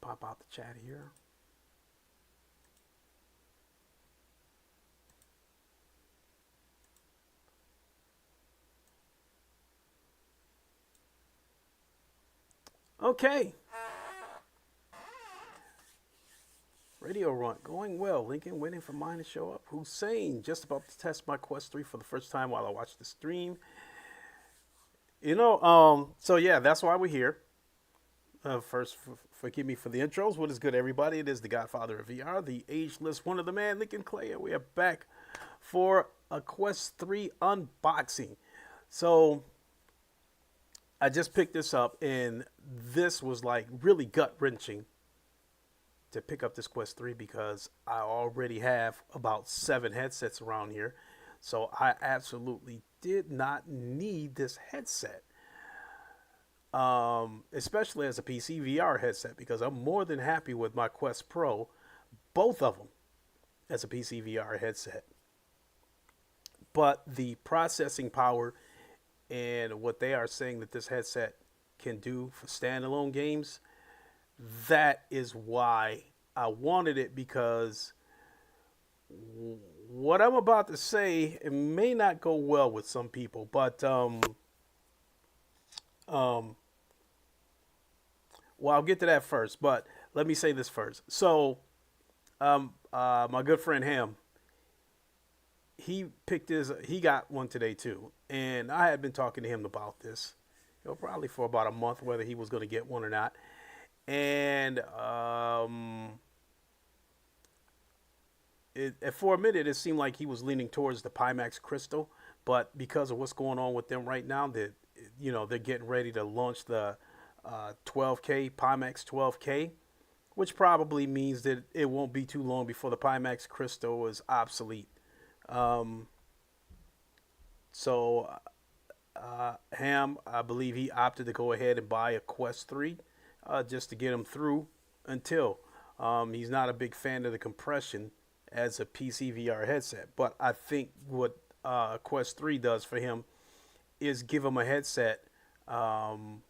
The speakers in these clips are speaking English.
pop out the chat here. Okay. Radio run going well. Lincoln waiting for mine to show up. Hussein just about to test my Quest 3 for the first time while I watch the stream. So yeah, that's why we're here. First, forgive me for the intros. What is good, everybody? It is the Godfather of VR, the ageless one of the man, Lincoln Clay, and we are back for a Quest 3 unboxing. So I just picked this up, and this was like really gut wrenching to pick up this Quest 3 because I already have about 7 headsets around here. So I absolutely did not need this headset, especially as a PC VR headset, because I'm more than happy with my Quest Pro, both of them, as a PC VR headset. But the processing power and what they are saying that this headset can do for standalone games, that is why I wanted it, because what I'm about to say, it may not go well with some people, but um, well, I'll get to that first. But let me say this first. So, my good friend Ham, he got one today too, and I had been talking to him about this, probably for about a month, whether he was going to get one or not, and for a minute, it seemed like he was leaning towards the Pimax Crystal, but because of what's going on with them right now, that they're getting ready to launch the 12K Pimax 12K, which probably means that it won't be too long before the Pimax Crystal is obsolete. Um, so Ham, I believe he opted to go ahead and buy a Quest 3 just to get him through until he's not a big fan of the compression as a PC VR headset. But I think what Quest 3 does for him is give him a headset, um,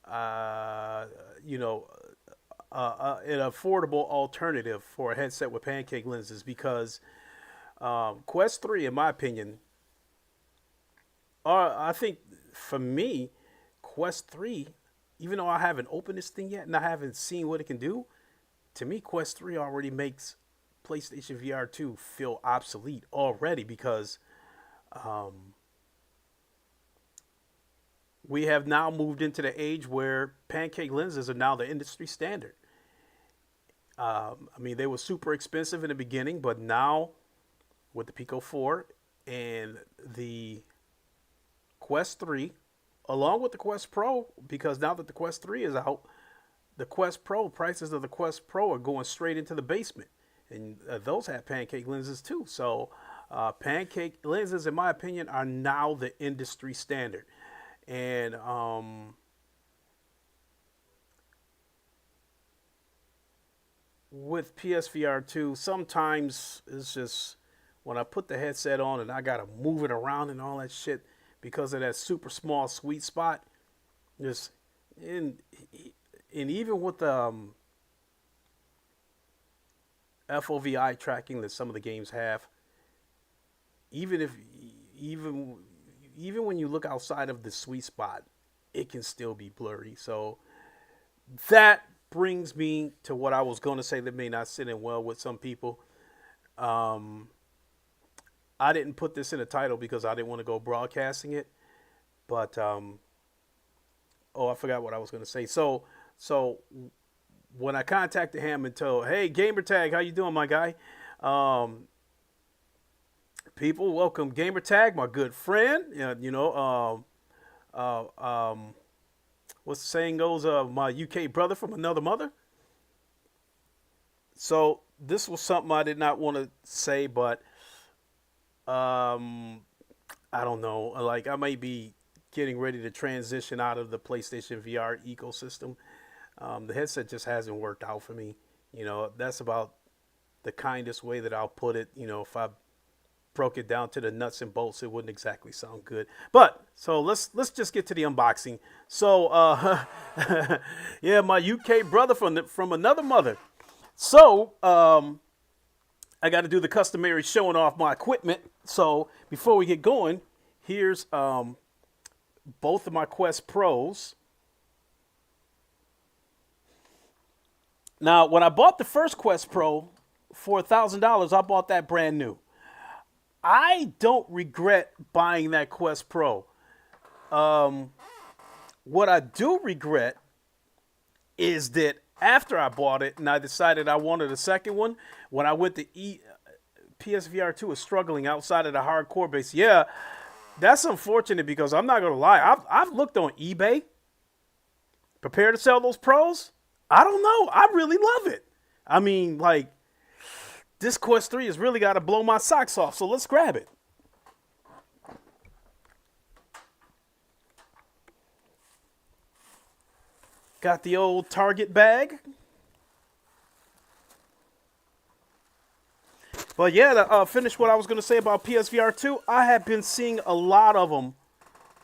uh, you know, an affordable alternative for a headset with pancake lenses, because Quest 3, in my opinion, I think for me, Quest 3, even though I haven't opened this thing yet and I haven't seen what it can do, to me, Quest 3 already makes PlayStation VR 2 feel obsolete already, because um, we have now moved into the age where pancake lenses are now the industry standard. I mean, they were super expensive in the beginning, but now with the Pico 4 and the Quest 3, along with the Quest Pro, because now that the Quest 3 is out, the Quest Pro prices of the Quest Pro are going straight into the basement, and those have pancake lenses too. So, pancake lenses, in my opinion, are now the industry standard. And with PSVR 2, sometimes it's just when I put the headset on and I gotta move it around and all that shit because of that super small sweet spot. Just and and even with the FOVI tracking that some of the games have, even if even even when you look outside of the sweet spot, it can still be blurry. So that brings me to what I was going to say that may not sit in well with some people. Um, I didn't put this in the title because I didn't want to go broadcasting it, but oh, I forgot what I was going to say. So when I contacted him and told, "Hey, Gamertag, how you doing, my guy?" Um, People, welcome Gamertag, my good friend. What's the saying goes? My UK brother from another mother. So this was something I did not want to say, but um, I don't know. Like, I may be getting ready to transition out of the PlayStation VR ecosystem. The headset just hasn't worked out for me. That's about the kindest way that I'll put it. If I broke it down to the nuts and bolts, it wouldn't exactly sound good. But so let's just get to the unboxing. So yeah, my UK brother from another mother. So I got to do the customary showing off my equipment. So before we get going, here's both of my Quest Pros. Now, when I bought the first Quest Pro for $1,000, I bought that brand new. I don't regret buying that Quest Pro. What I do regret is that after I bought it and I decided I wanted a second one, when I went to PSVR 2 was struggling outside of the hardcore base. Yeah, that's unfortunate because I'm not going to lie. I've looked on eBay, prepare to sell those pros. I don't know. I really love it. I mean, like, this Quest 3 has really got to blow my socks off. So let's grab it. Got the old Target bag. But yeah, to finish what I was going to say about PSVR 2, I have been seeing a lot of them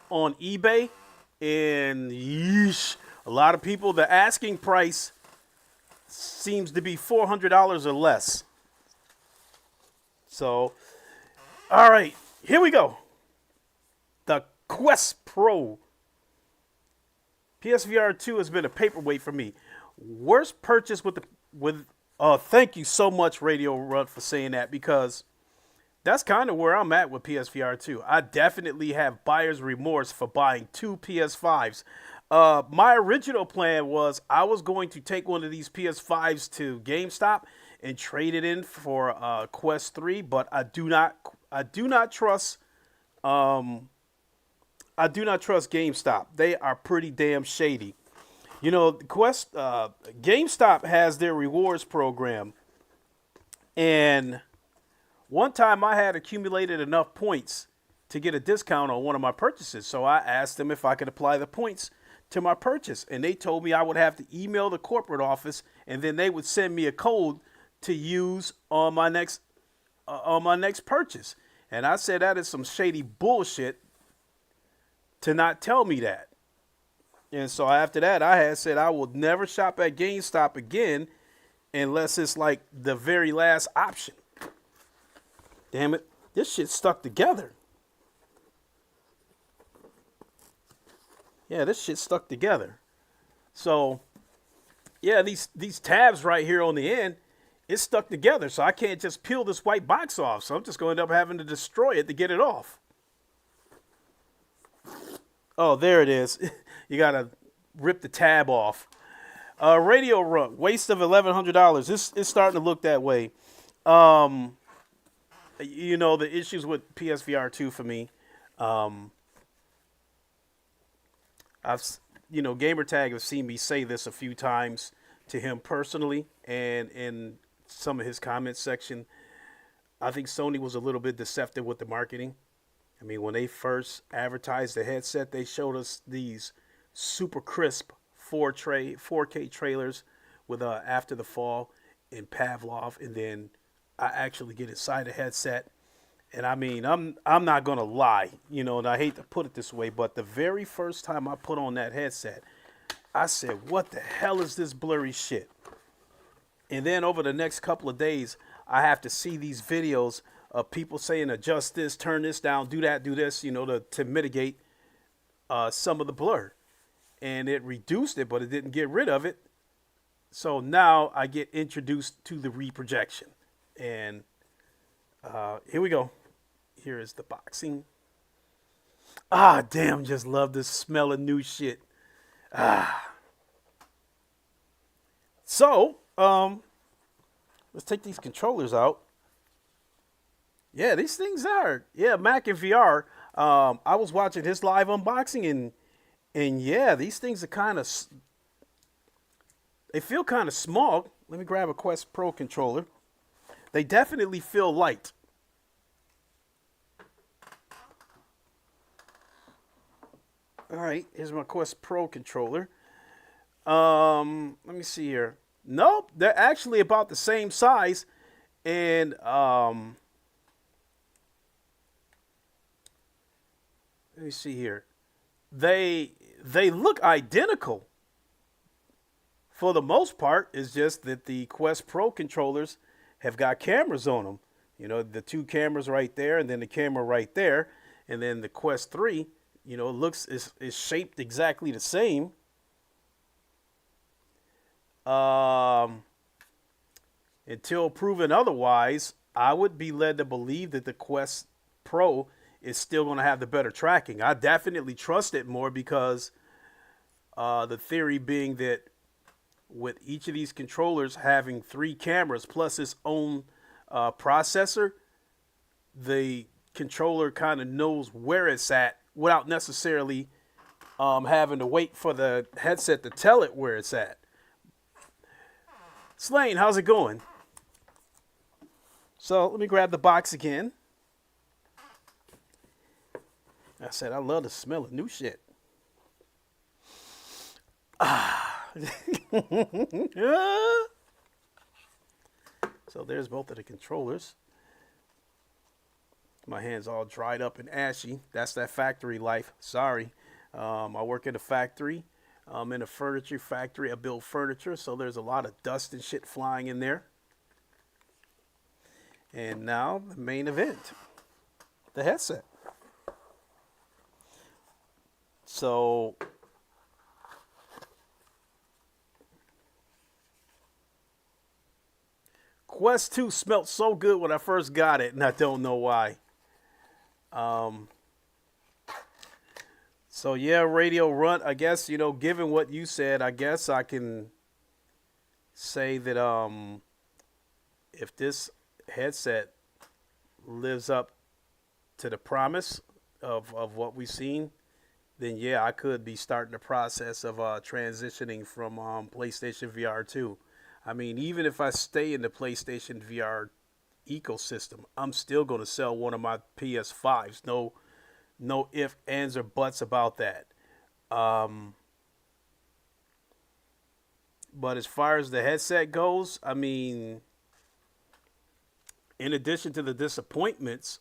on eBay. And yeesh, a lot of people, the asking price seems to be $400 or less. So, all right, here we go. The Quest Pro. PSVR 2 has been a paperweight for me. Worst purchase thank you so much, Radio Rut, for saying that, because that's kind of where I'm at with PSVR 2. I definitely have buyer's remorse for buying two PS5s. My original plan was I was going to take one of these PS5s to GameStop and trade it in for Quest 3, but I do not trust GameStop. They are pretty damn shady. You know, GameStop has their rewards program. And one time I had accumulated enough points to get a discount on one of my purchases. So I asked them if I could apply the points to my purchase. And they told me I would have to email the corporate office and then they would send me a code to use on my next purchase. And I said that is some shady bullshit to not tell me that. And so after that, I had said I will never shop at GameStop again unless it's like the very last option. Damn it. This shit stuck together. Yeah, this shit stuck together. So, yeah, these tabs right here on the end, it's stuck together. So I can't just peel this white box off. So I'm just going to end up having to destroy it to get it off. Oh, there it is. You got to rip the tab off. Radio Run, waste of $1,100. This is starting to look that way. You know, the issues with PSVR 2 for me. Gamertag have seen me say this a few times to him personally and in some of his comments section. I think Sony was a little bit deceptive with the marketing. I mean, when they first advertised the headset, they showed us these super crisp 4K trailers with After the Fall and Pavlov, and then I actually get inside the headset. And I mean, I'm not gonna lie, you know, and I hate to put it this way, but the very first time I put on that headset, I said, what the hell is this blurry shit? And then over the next couple of days, I have to see these videos of people saying adjust this, turn this down, do that, do this, you know, to mitigate some of the blur. And it reduced it, but it didn't get rid of it. So now I get introduced to the reprojection. And here we go. Here is the boxing. Ah, damn, just love the smell of new shit. So, let's take these controllers out. Yeah, these things are, Mac and VR. I was watching his live unboxing and yeah, these things are they feel kind of small. Let me grab a Quest Pro controller. They definitely feel light. All right, here's my Quest Pro controller. Let me see here. Nope, they're actually about the same size. And Let me see here. They look identical for the most part. It's just that the Quest Pro controllers have got cameras on them. You know, the two cameras right there, and then the camera right there, and then the Quest 3. You know, is shaped exactly the same. Um, Until proven otherwise, I would be led to believe that the Quest Pro is still going to have the better tracking. I definitely trust it more because the theory being that with each of these controllers having three cameras plus its own processor, the controller kind of knows where it's at without necessarily having to wait for the headset to tell it where it's at. Slane, how's it going? So let me grab the box again. I said I love the smell of new shit. So there's both of the controllers. My hand's all dried up and ashy. That's that factory life. Sorry. I work in a factory. I'm in a furniture factory. I build furniture, so there's a lot of dust and shit flying in there. And now the main event, the headset. So Quest 2 smelled so good when I first got it, and I don't know why. So yeah, Radio Runt, I guess, you know, given what you said, I guess I can say that if this headset lives up to the promise of what we've seen, then yeah, I could be starting the process of transitioning from PlayStation VR 2. I mean, even if I stay in the PlayStation VR ecosystem, I'm still going to sell one of my PS5s. No ifs, ands, or buts about that. But as far as the headset goes, I mean, in addition to the disappointments,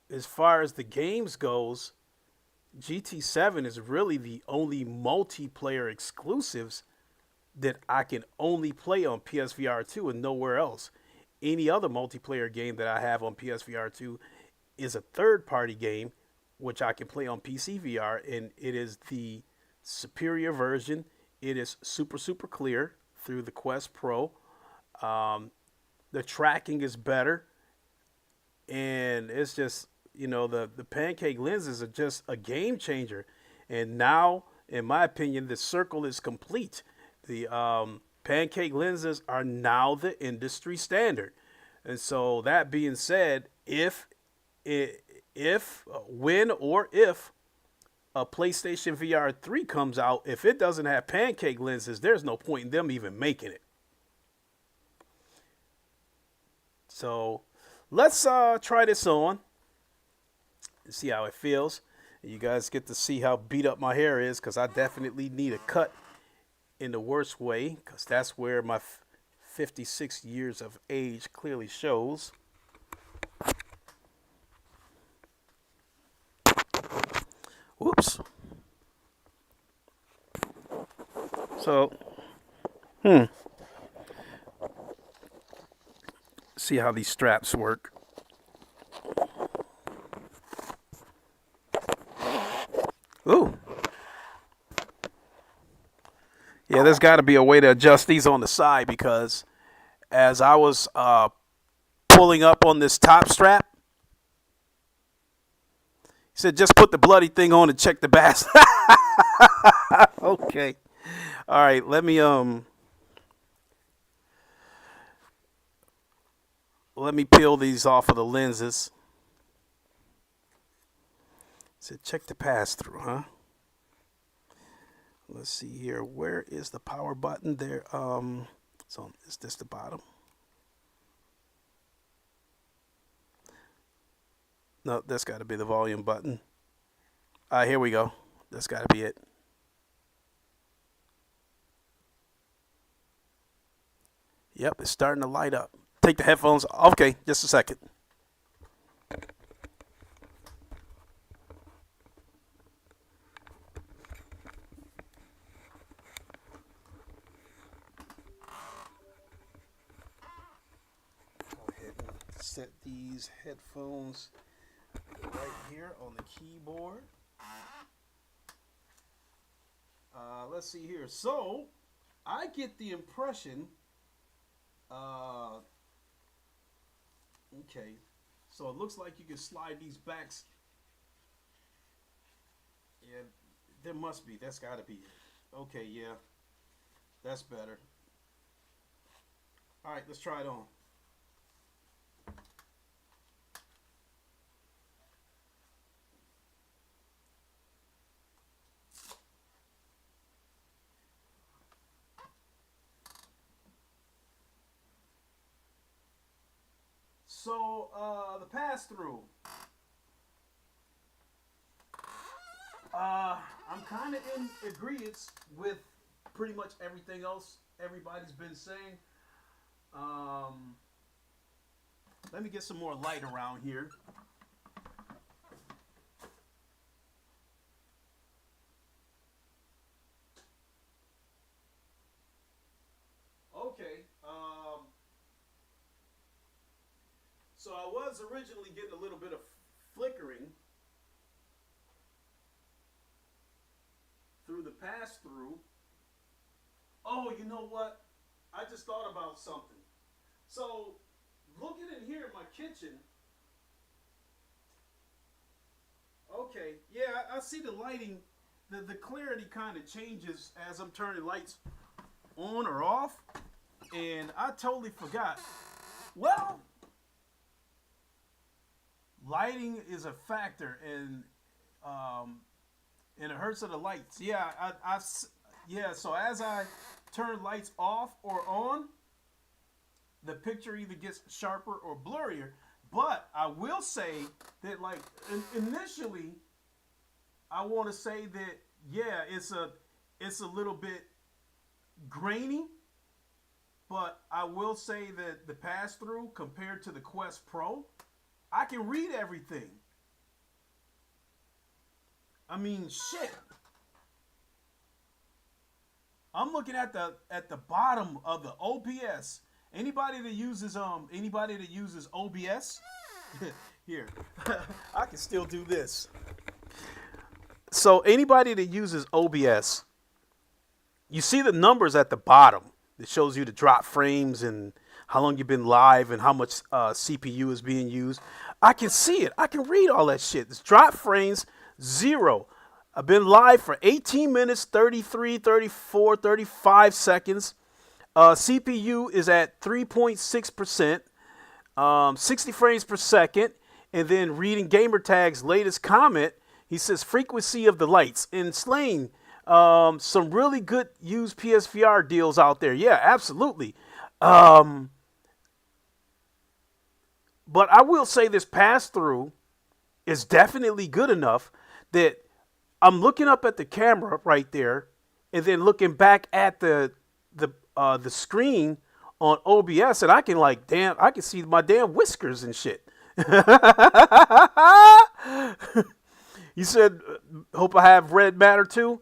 as far as the games goes, GT7 is really the only multiplayer exclusives that I can only play on PSVR 2 and nowhere else. Any other multiplayer game that I have on PSVR 2 is a third-party game, which I can play on PC VR, and it is the superior version. It is super, super clear through the Quest Pro. The tracking is better, and it's just, you know, the pancake lenses are just a game changer. And now, in my opinion, the circle is complete. The pancake lenses are now the industry standard. And so that being said, when or if a PlayStation VR 3 comes out, if it doesn't have pancake lenses, there's no point in them even making it. So let's try this on and see how it feels. You guys get to see how beat up my hair is, because I definitely need a cut in the worst way, because that's where my 56 years of age clearly shows. Whoops. So, see how these straps work. Ooh. Yeah, there's got to be a way to adjust these on the side, because as I was pulling up on this top strap, he said, just put the bloody thing on and check the bass. Okay. All right, let me peel these off of the lenses. He said, check the pass through, huh? Let's see here. Where is the power button there? So is this the bottom? No, that's got to be the volume button. Here we go. That's got to be it. Yep, it's starting to light up. Take the headphones. Okay, just a second. set these headphones right here on the keyboard. Let's see here. So, I get the impression, okay, so it looks like you can slide these backs. Yeah, there must be. That's got to be it. Okay, yeah, that's better. All right, let's try it on. So, the pass-through. I'm kind of in agreement with pretty much everything else everybody's been saying. Let me get some more light around here. Okay. So I was originally getting a little bit of flickering through the pass-through. Oh, you know what? I just thought about something. So, looking in here in my kitchen, okay, yeah, I see the lighting, the clarity kind of changes as I'm turning lights on or off, and I totally forgot. Well, lighting is a factor in the hertz of the lights. Yeah, yeah. So as I turn lights off or on, the picture either gets sharper or blurrier. But I will say that, like, initially, I want to say that, yeah, it's a little bit grainy. But I will say that the pass-through compared to the Quest Pro, I can read everything. I mean, shit. I'm looking at the bottom of the OBS. Anybody that uses OBS, here, I can still do this. So anybody that uses OBS, you see the numbers at the bottom. It shows you the drop frames and how long you've been live and how much CPU is being used. I can see it. I can read all that shit. It's drop frames, 0. I've been live for 18 minutes, 33, 34, 35 seconds. CPU is at 3.6%, 60 frames per second. And then reading Gamertag's latest comment, he says frequency of the lights. And Slane, some really good used PSVR deals out there. Yeah, absolutely. But I will say this pass-through is definitely good enough that I'm looking up at the camera right there and then looking back at the screen on OBS, and I can I can see my damn whiskers and shit. You said, hope I have red matter too.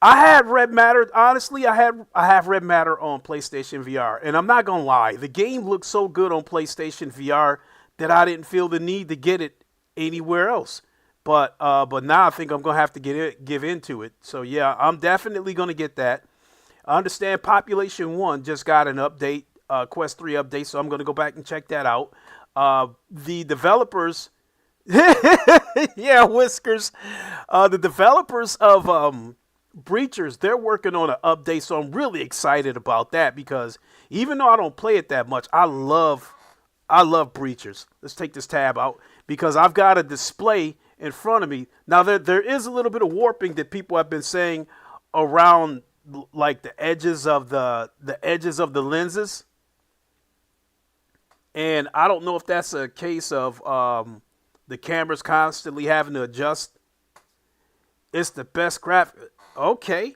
I had red matter. Honestly, I have red matter on PlayStation VR, and I'm not gonna lie, the game looks so good on PlayStation VR that I didn't feel the need to get it anywhere else. But now I think I'm gonna have to give into it. So yeah, I'm definitely gonna get that. I understand Population 1 just got an update, Quest 3 update, so I'm gonna go back and check that out. The developers, yeah, whiskers. The developers of Breachers, they're working on an update, so I'm really excited about that because even though I don't play it that much, I love Breachers. Let's take this tab out because I've got a display in front of me. Now there is a little bit of warping that people have been saying around, like the edges of the lenses, and I don't know if that's a case of the camera's constantly having to adjust. It's the best graphic. Okay,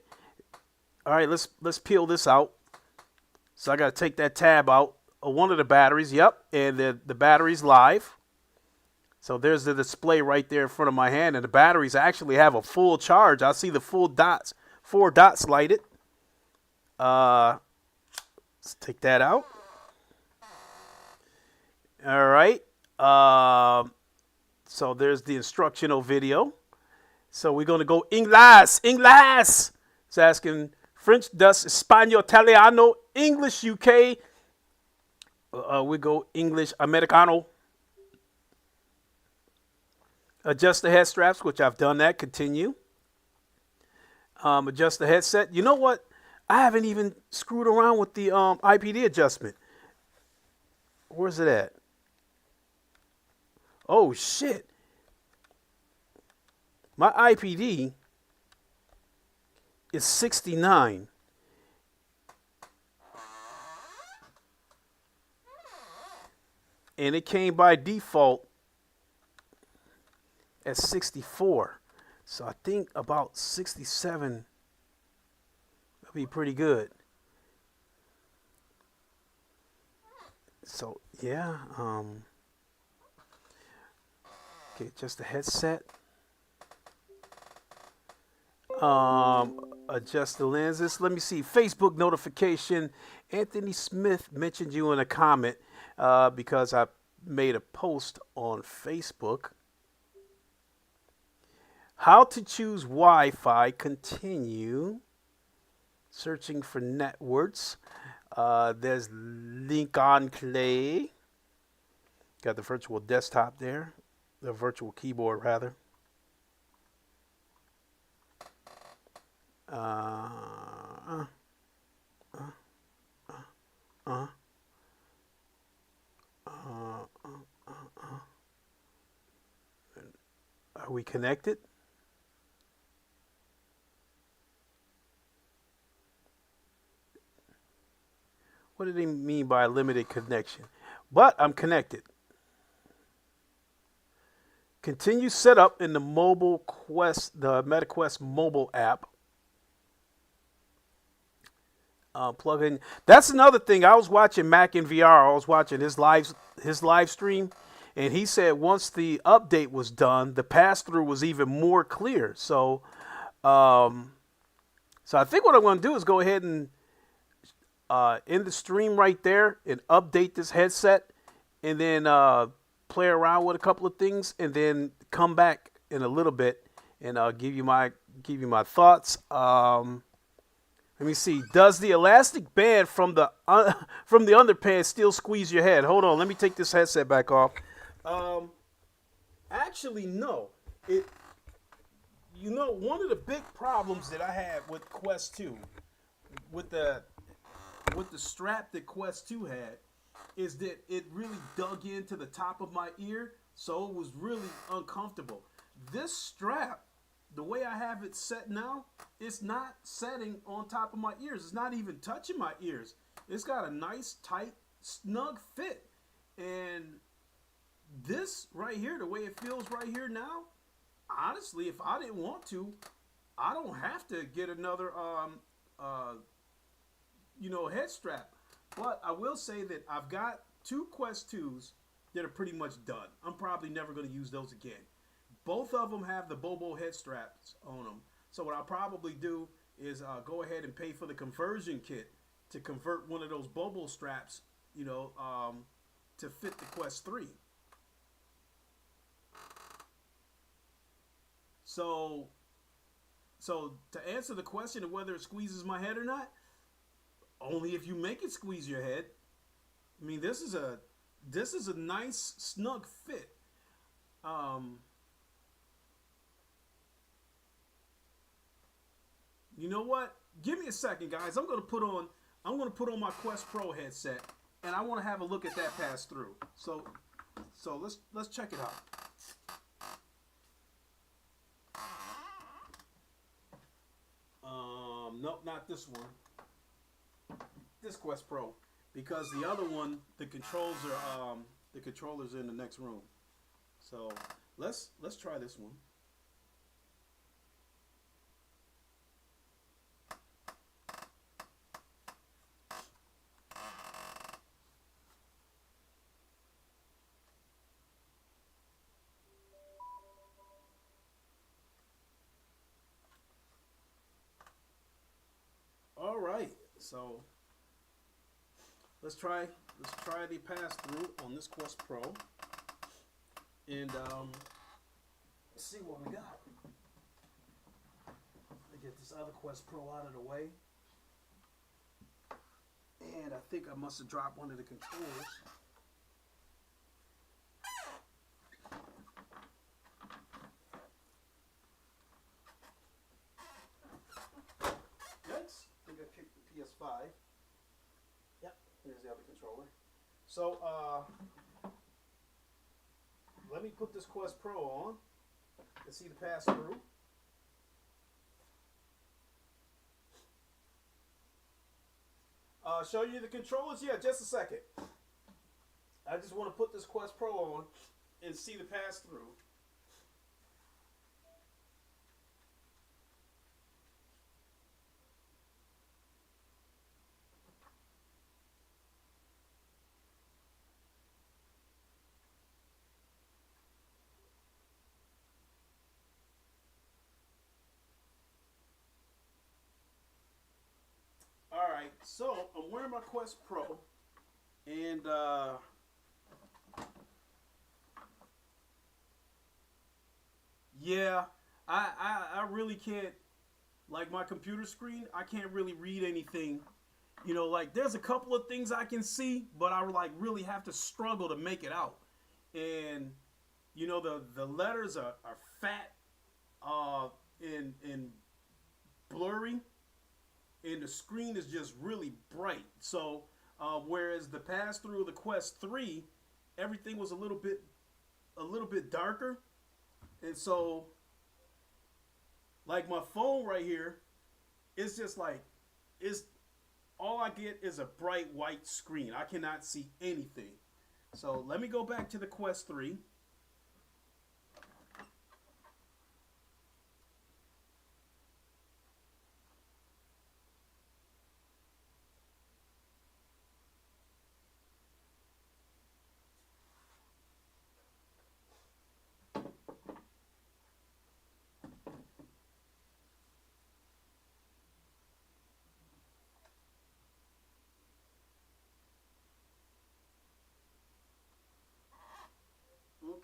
all right. Let's peel this out. So I got to take that tab out. One of the batteries. Yep, and the battery's live. So there's the display right there in front of my hand, and the batteries actually have a full charge. I see the full dots, 4 dots lighted. Let's take that out. All right. Um, so there's the instructional video. So we're going to go Ingles. Ingles. It's asking French, Dutch, Espanol, Italiano, English, UK. We go English, Americano. Adjust the head straps, which I've done that. Continue. Adjust the headset. You know what? I haven't even screwed around with the IPD adjustment. Where's it at? Oh, shit. My IPD is 69. And it came by default at 64. So I think about 67 would be pretty good. So yeah, okay, just the headset. Adjust the lenses. Let me see. Facebook notification. Anthony Smith mentioned you in a comment because I made a post on Facebook. How to choose Wi-Fi. Continue. Searching for networks. There's Lincoln Clay. Got the virtual desktop there. The virtual keyboard, rather. Are we connected? What did they mean by limited connection? But I'm connected. Continue setup in the mobile Quest, the MetaQuest mobile app. Plug in. That's another thing. I was watching Mac in VR. I was watching his live stream, and he said once the update was done, the pass through was even more clear. So I think what I'm going to do is go ahead and in the stream right there and update this headset, and then play around with a couple of things, and then come back in a little bit and give you my thoughts. Let me see. Does the elastic band from the underpants still squeeze your head? Hold on. Let me take this headset back off. Actually, no. It. You know, one of the big problems that I had with Quest 2, with the strap that Quest 2 had, is that it really dug into the top of my ear, so it was really uncomfortable. This strap, the way I have it set now, it's not setting on top of my ears. It's not even touching my ears. It's got a nice, tight, snug fit. And this right here, the way it feels right here now, honestly, if I didn't want to, I don't have to get another head strap. But I will say that I've got two Quest 2s that are pretty much done. I'm probably never going to use those again. Both of them have the Bobo head straps on them. So what I'll probably do is go ahead and pay for the conversion kit to convert one of those Bobo straps, to fit the Quest 3. So to answer the question of whether it squeezes my head or not, only if you make it squeeze your head. I mean, this is a nice snug fit. You know what? Give me a second, guys. I'm gonna put on my Quest Pro headset, and I want to have a look at that pass through. So let's check it out. Nope, not this one. This Quest Pro, because the other one, the controller's in the next room. So let's try this one. All right, so let's try the pass through on this Quest Pro, and see what we got. Let me get this other Quest Pro out of the way, and I think I must have dropped one of the controllers. Yikes! I think I kicked the PS5. Yep, here's the other controller. So, let me put this Quest Pro on and see the pass through. Show you the controllers? Yeah, just a second. I just want to put this Quest Pro on and see the pass through. Alright, so I'm wearing my Quest Pro, and yeah, I really can't, like my computer screen, I can't really read anything. You know, like there's a couple of things I can see, but I like really have to struggle to make it out. And you know, the letters are fat, and blurry, and the screen is just really bright. So whereas the pass through of the Quest 3, everything was a little bit darker, and so like my phone right here, it's just like it's all I get is a bright white screen. I cannot see anything. So let me go back to the Quest 3.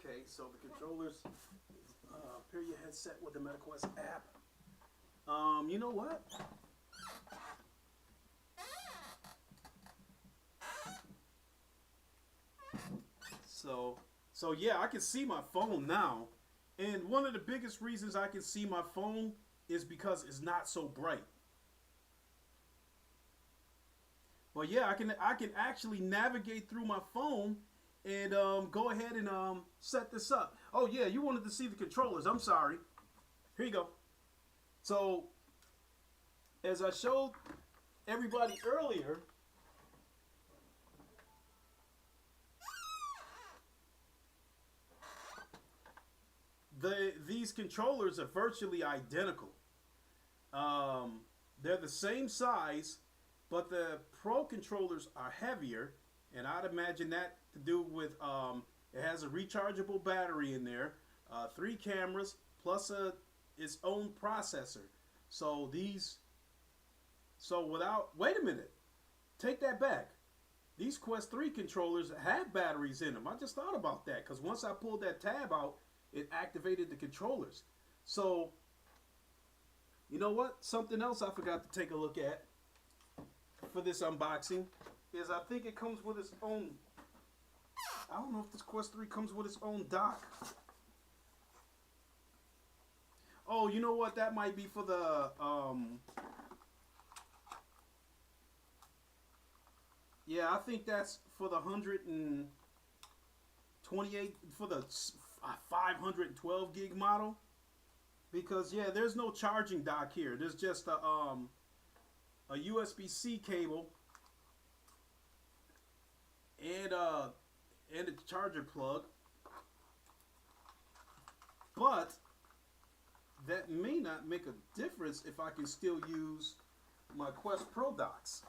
Okay, so the controllers, pair your headset with the MetaQuest app. You know what? So, so yeah, I can see my phone now, and one of the biggest reasons I can see my phone is because it's not so bright. But yeah, I can actually navigate through my phone and go ahead and set this up. Oh yeah, you wanted to see the controllers. I'm sorry. Here you go. So as I showed everybody earlier, these controllers are virtually identical. They're the same size, but the Pro controllers are heavier, and I'd imagine that to do with it has a rechargeable battery in there, three cameras plus its own processor. So these, so without wait a minute, take that back. These Quest 3 controllers have batteries in them. I just thought about that because once I pulled that tab out, it activated the controllers. So, you know what? Something else I forgot to take a look at for this unboxing is I think it comes with its own. I don't know if this Quest 3 comes with its own dock. Oh, you know what? That might be for the yeah, I think that's for the 128 for the 512 gig model, because yeah, there's no charging dock here. There's just a USB-C cable and a charger plug. But that may not make a difference if I can still use my Quest Pro docks.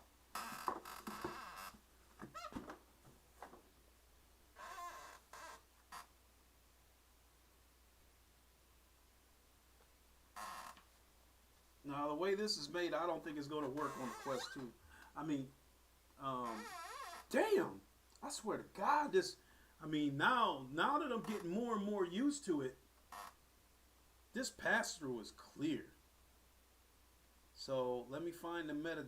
Now, the way this is made, I don't think it's going to work on the Quest 2. I mean, Damn, I swear to God, this. I mean, now that I'm getting more and more used to it, this pass through is clear. So let me find the meta.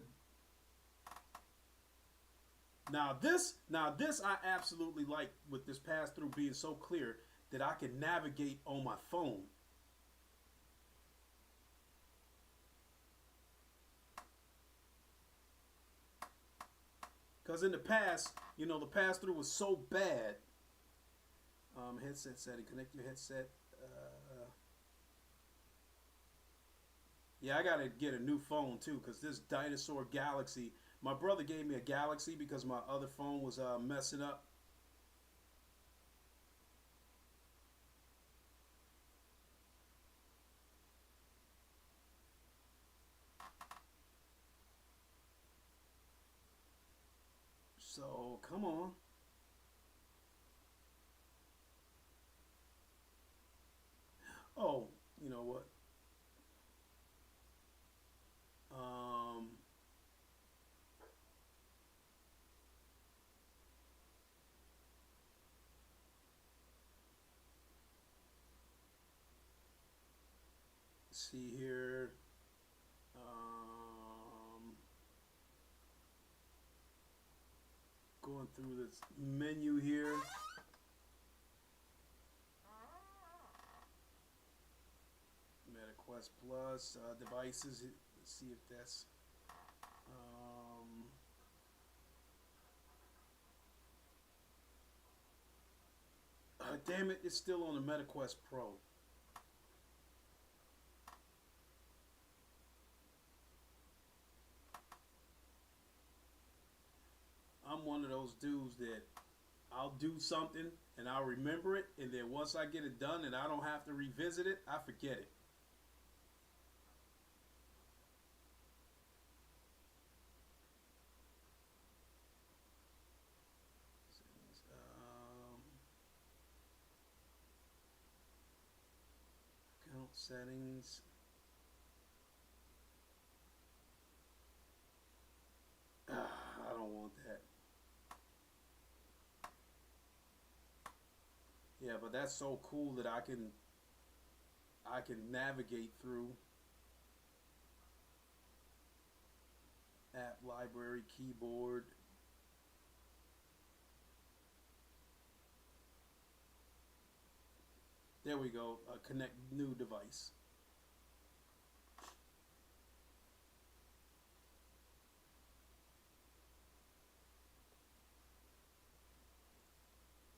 Now this I absolutely like with this pass through being so clear that I can navigate on my phone. Because in the past, the pass through was so bad. Headset setting. Connect your headset. Yeah, I gotta get a new phone too, because this Dinosaur Galaxy. My brother gave me a Galaxy because my other phone was messing up. So come on. Oh, you know what? Um, let's see here. Going through this menu here. MetaQuest Plus devices. Let's see if that's. Um, Damn it! It's still on the MetaQuest Pro. I'm one of those dudes that I'll do something and I'll remember it, and then once I get it done and I don't have to revisit it, I forget it. Settings, account settings. I don't want that. Yeah, but that's so cool that I can navigate through app library, keyboard. There we go. Connect new device.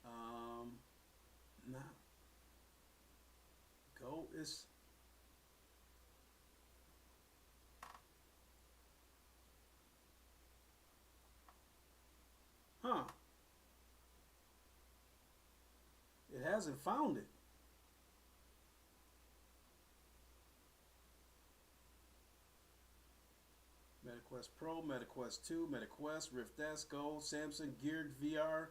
Um, Now go is huh. It hasn't found it. MetaQuest Pro, MetaQuest 2, MetaQuest, Rift S, Go, Samsung Geared VR.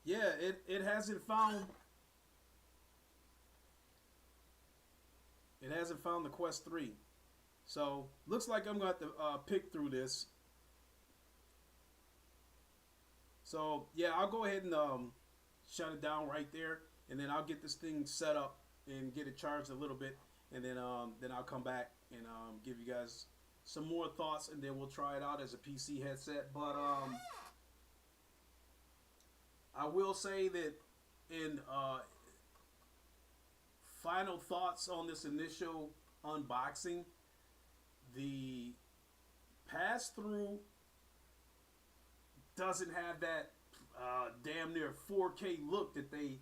Yeah, it hasn't found the Quest 3. So looks like I'm going to have to pick through this. So yeah, I'll go ahead and shut it down right there, and then I'll get this thing set up and get it charged a little bit, and then I'll come back and give you guys some more thoughts, and then we'll try it out as a PC headset. But I will say that in final thoughts on this initial unboxing, the pass through doesn't have that damn near 4K look that they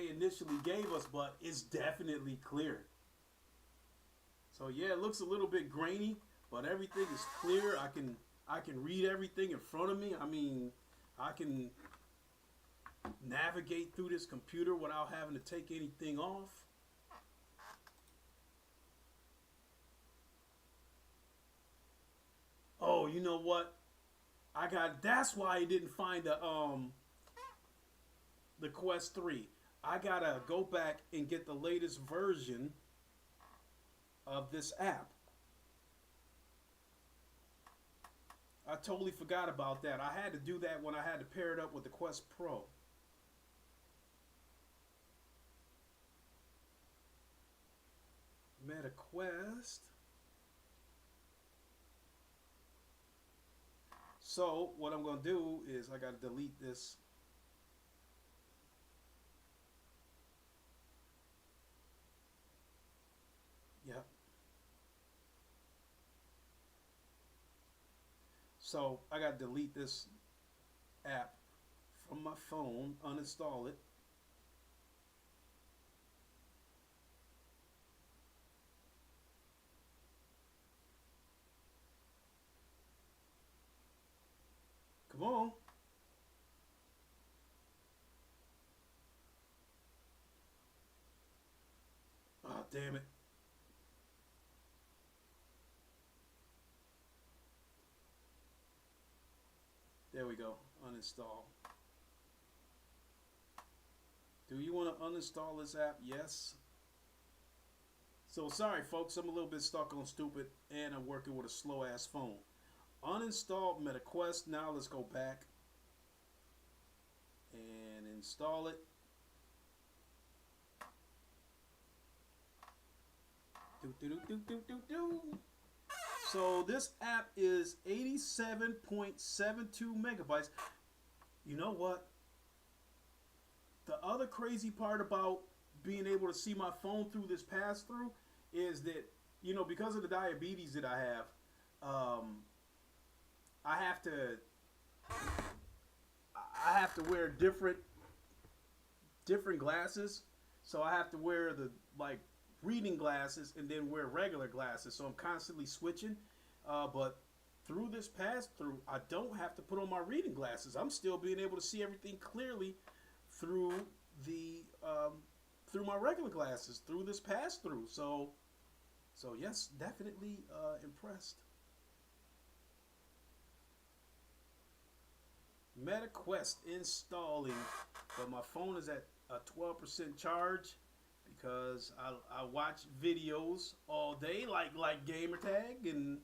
initially gave us, but it's definitely clear. So yeah, it looks a little bit grainy, but everything is clear. I can read everything in front of me. I mean, I can navigate through this computer without having to take anything off. Oh, you know what? That's why I didn't find the Quest 3. I gotta go back and get the latest version of this app. I totally forgot about that. I had to do that when I had to pair it up with the Quest Pro. MetaQuest. So what I'm going to do is I got to delete this. Yep. So I got to delete this app from my phone, uninstall it. Come on. Oh, damn it. There we go. Uninstall. Do you want to uninstall this app? Yes. So sorry, folks. I'm a little bit stuck on stupid, and I'm working with a slow ass phone. Uninstalled MetaQuest. Now let's go back and install it. So this app is 87.72 megabytes. You know what? The other crazy part about being able to see my phone through this pass through is that, you know, because of the diabetes that I have to wear different glasses. So I have to wear the like reading glasses and then wear regular glasses. So I'm constantly switching. But through this pass through, I don't have to put on my reading glasses. I'm still being able to see everything clearly through the through my regular glasses through this pass through. So yes, definitely impressed. MetaQuest installing, but my phone is at a 12% charge because I watch videos all day like Gamertag and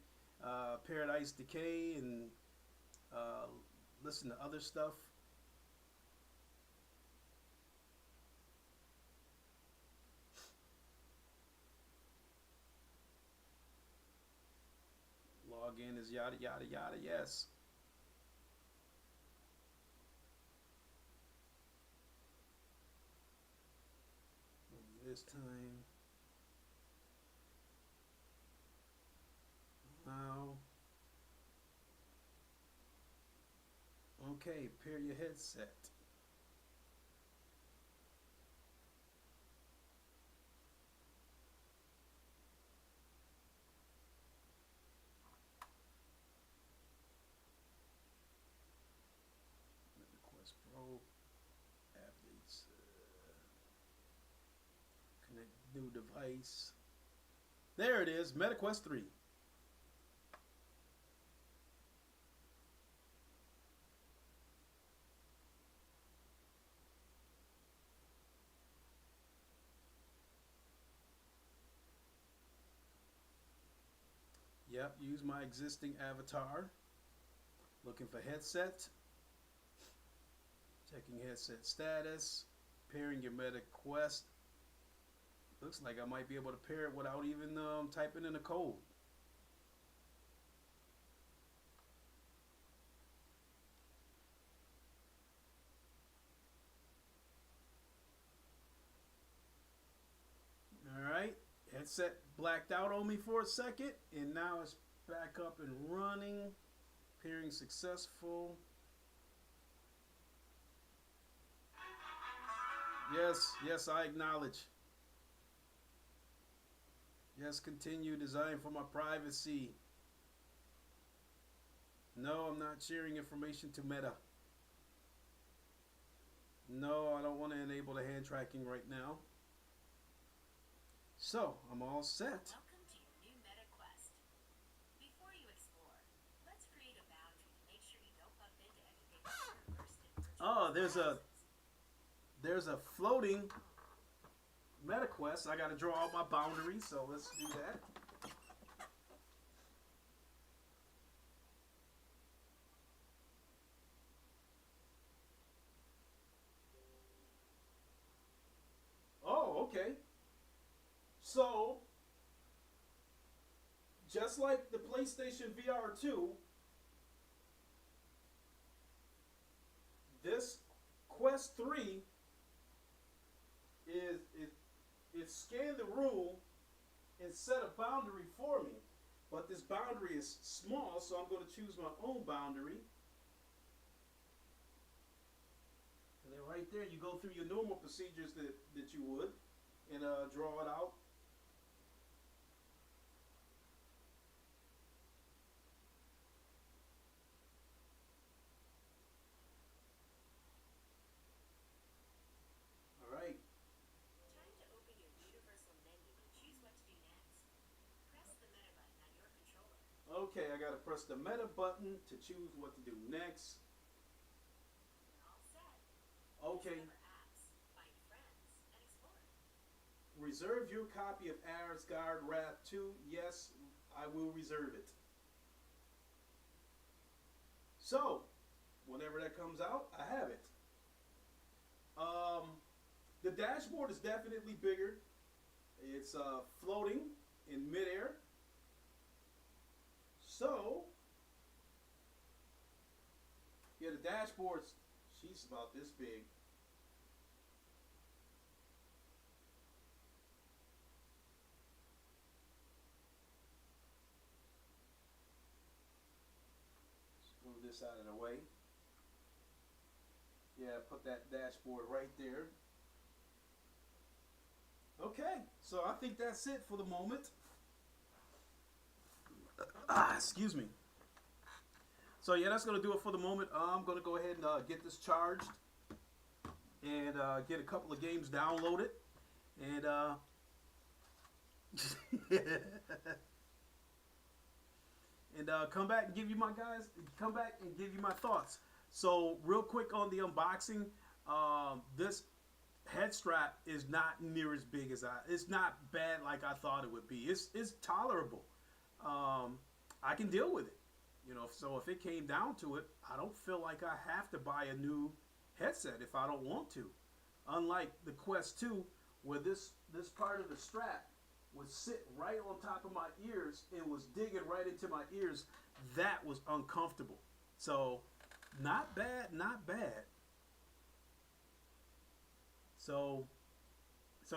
Paradise Decay and listen to other stuff. Login is yada yada yada. Yes. This time. Now. Okay, pair your headset. MetaQuest Pro updates. Connect new device. There it is, MetaQuest 3. Yep, use my existing avatar. Looking for headset. Checking headset status. Pairing your MetaQuest. Looks like I might be able to pair it without even typing in a code. Alright, headset blacked out on me for a second, and now it's back up and running. Pairing successful. Yes, I acknowledge. Yes, continue. Design for my privacy. No, I'm not sharing information to Meta. No, I don't want to enable the hand tracking right now. So, I'm all set. Welcome to your new MetaQuest. Before you explore, let's create a boundary to make sure you don't bump into anything immersed in virtual Oh, spaces. there's a floating MetaQuest. I got to draw out my boundaries, so let's do that. So, just like the PlayStation VR 2, this Quest 3 is it scanned the room and set a boundary for me. But this boundary is small, so I'm going to choose my own boundary. And then right there, you go through your normal procedures that you would and draw it out. All right. Time to open your universal menu and choose what to do next. Press the meta button on your controller. Okay, I got to press the meta button to choose what to do next. You're all set. Okay. Discover apps, find friends, and explore. Reserve your copy of Asgard Wrath 2. Yes, I will reserve it. So, whenever that comes out, I have it. The dashboard is definitely bigger. It's floating in midair. So, yeah, the dashboard's, she's about this big. Move this out of the way. Yeah, put that dashboard right there. Okay, so I think that's it for the moment. Excuse me. So yeah, that's gonna do it for the moment. I'm gonna go ahead and get this charged and get a couple of games downloaded and and come back and give you my thoughts. So real quick on the unboxing, this head strap is not near as big as it's not bad like I thought it would be. It's tolerable. I can deal with it. You know, so if it came down to it, I don't feel like I have to buy a new headset if I don't want to. Unlike the Quest 2, where this part of the strap would sit right on top of my ears and was digging right into my ears, that was uncomfortable. So, not bad, not bad. So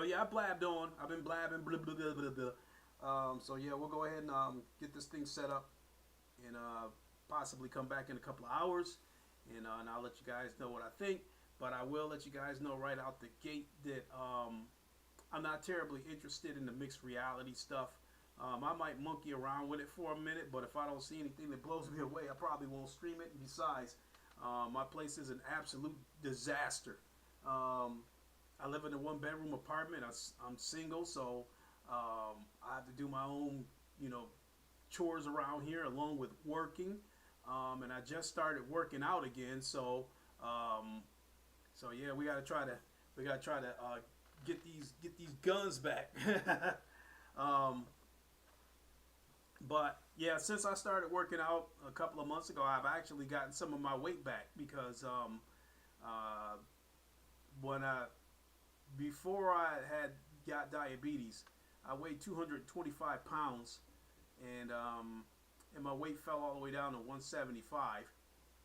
yeah, I blabbed on. I've been blabbing, blah, blah, blah, blah, blah. So yeah, we'll go ahead and get this thing set up and possibly come back in a couple of hours and I'll let you guys know what I think. But I will let you guys know right out the gate that I'm not terribly interested in the mixed reality stuff. I might monkey around with it for a minute, but if I don't see anything that blows me away, I probably won't stream it. And besides, my place is an absolute disaster. I live in a one-bedroom apartment. I'm single, so I have to do my own, chores around here along with working. And I just started working out again, so yeah, we gotta try to get these guns back. But yeah, since I started working out a couple of months ago, I've actually gotten some of my weight back because before I had got diabetes, I weighed 225 pounds, and my weight fell all the way down to 175,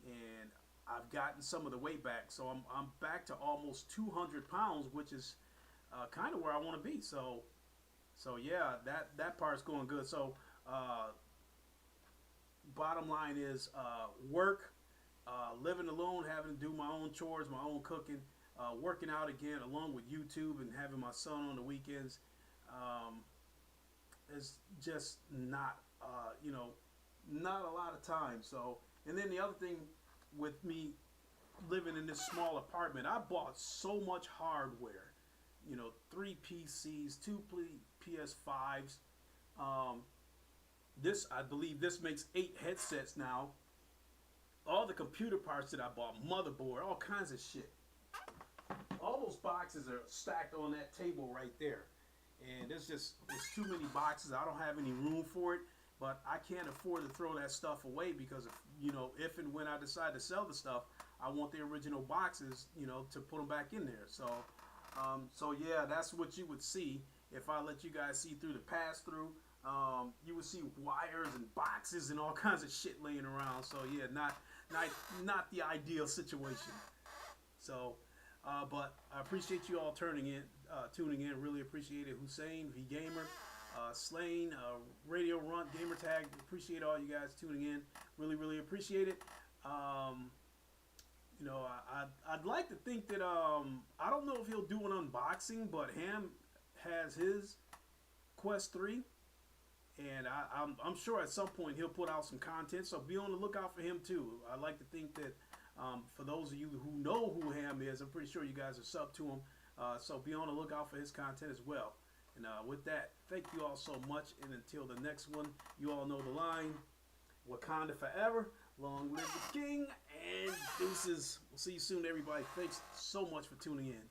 and I've gotten some of the weight back, so I'm back to almost 200 pounds, which is kind of where I want to be. So yeah, that part's going good. So bottom line is work, living alone, having to do my own chores, my own cooking, working out again, along with YouTube and having my son on the weekends. Is just not not a lot of time. So, and then the other thing with me living in this small apartment, I bought so much hardware. 3 PCs, 2 PS5s. I believe this makes 8 headsets now. All the computer parts that I bought, motherboard, all kinds of shit. All those boxes are stacked on that table right there. And there's too many boxes. I don't have any room for it. But I can't afford to throw that stuff away because if and when I decide to sell the stuff, I want the original boxes, to put them back in there. So yeah, that's what you would see if I let you guys see through the pass through, you would see wires and boxes and all kinds of shit laying around. So yeah, not the ideal situation. So, but I appreciate you all tuning in. Really appreciate it. Hussein, V Gamer, Slain, Radio Runt, Gamer Tag. Appreciate all you guys tuning in. Really appreciate it. You know, I'd like to think that I don't know if he'll do an unboxing, but Ham has his Quest 3, and I'm sure at some point he'll put out some content. So be on the lookout for him too. I'd like to think that for those of you who know who Ham is, I'm pretty sure you guys are sub to him. So be on the lookout for his content as well. And with that, thank you all so much. And until the next one, you all know the line: Wakanda forever. Long live the king, and deuces. We'll see you soon, everybody. Thanks so much for tuning in.